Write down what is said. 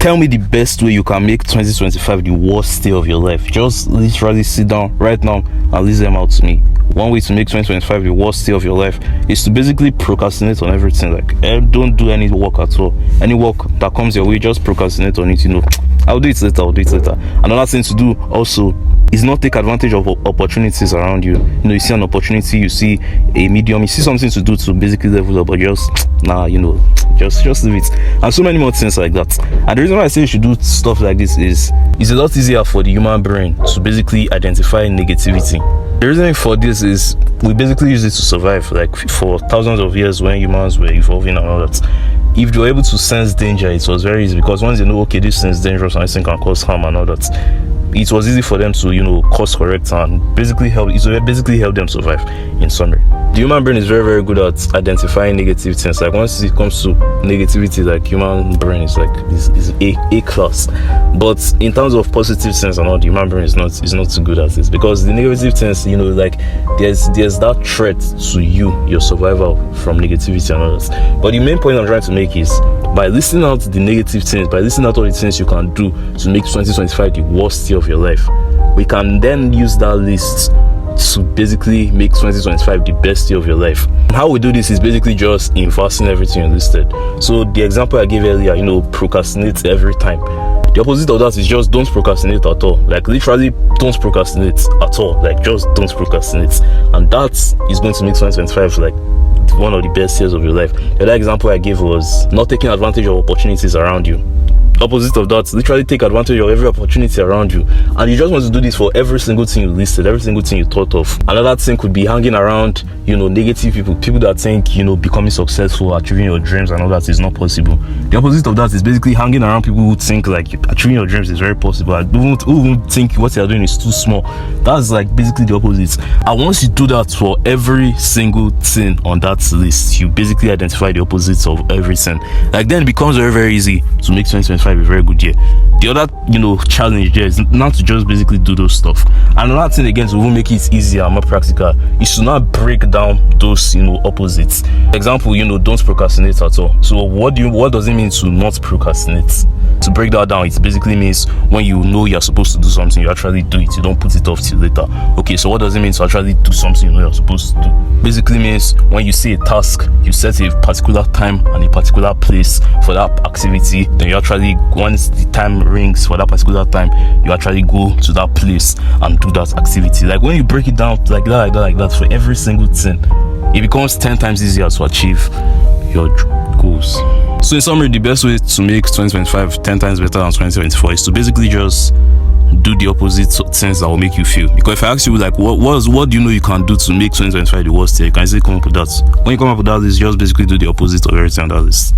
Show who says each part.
Speaker 1: Tell me the best way you can make 2025 the worst day of your life. Just literally sit down right now and list them out to me. One way to make 2025 the worst day of your life is to basically procrastinate on everything. Like, don't do any work at all. Any work that comes your way, just procrastinate on it. I'll do it later. Another thing to do also is not take advantage of opportunities around you. You see an opportunity, you see a medium, you see something to do to basically level up, but just just leave it. And so many more things like that. And the reason why I say you should do stuff like this is it's a lot easier for the human brain to basically identify negativity. The reason for this is we basically use it to survive. Like for thousands of years when humans were evolving and all that, if you were able to sense danger, it was very easy, because once you know, okay, this thing is dangerous and this thing can cause harm and all that, it was easy for them to course correct and basically help them survive. In summary, the human brain is very, very good at identifying negative things. Like once it comes to negativity, like human brain is like is a class. But in terms of positive things and all, the human brain is not too good at this, because the negative things, like there's that threat to your survival from negativity and all that. But the main point I'm trying to make is, by listing out the negative things, by listing out all the things you can do to make 2025 the worst year of your life, we can then use that list to basically make 2025 the best year of your life. And how we do this is basically just inversing everything you listed. So the example I gave earlier, procrastinate every time. The opposite of that is just don't procrastinate at all. Like literally don't procrastinate at all. Like just don't procrastinate. And that is going to make 2025 like one of the best years of your life. The other example I gave was not taking advantage of opportunities around you. Opposite of that, literally take advantage of every opportunity around you. And you just want to do this for every single thing you listed, every single thing you thought of. Another thing could be hanging around, negative people that think, becoming successful, achieving your dreams and all that is not possible. The opposite of that is basically hanging around people who think like achieving your dreams is very possible, and who think what you're doing is too small. That's like basically the opposite. And once you do that for every single thing on that list, you basically identify the opposites of everything. Like then it becomes very, very easy to make 2025 a very good year. The other challenge there is not to just basically do those stuff. And another thing again to even make it easier and more practical is to not break down those opposites. Example, don't procrastinate at all. So what does it mean to not procrastinate? To break that down, it basically means when you know you're supposed to do something, you actually do it. You don't put it off till later. Okay, so what does it mean to actually do something you're supposed to do? Basically means when you see a task, you set a particular time and a particular place for that activity, then you actually, once the time rings for that particular time, you actually go to that place and do that activity. Like when you break it down like that for every single thing, it becomes 10 times easier to achieve your goals. So in summary, the best way to make 2025 10 times better than 2024 is to basically just do the opposite things that will make you feel. Because if I ask you like what do you can do to make 2025 the worst year, you can easily come up with that. When you come up with that list, just basically do the opposite of everything on that list.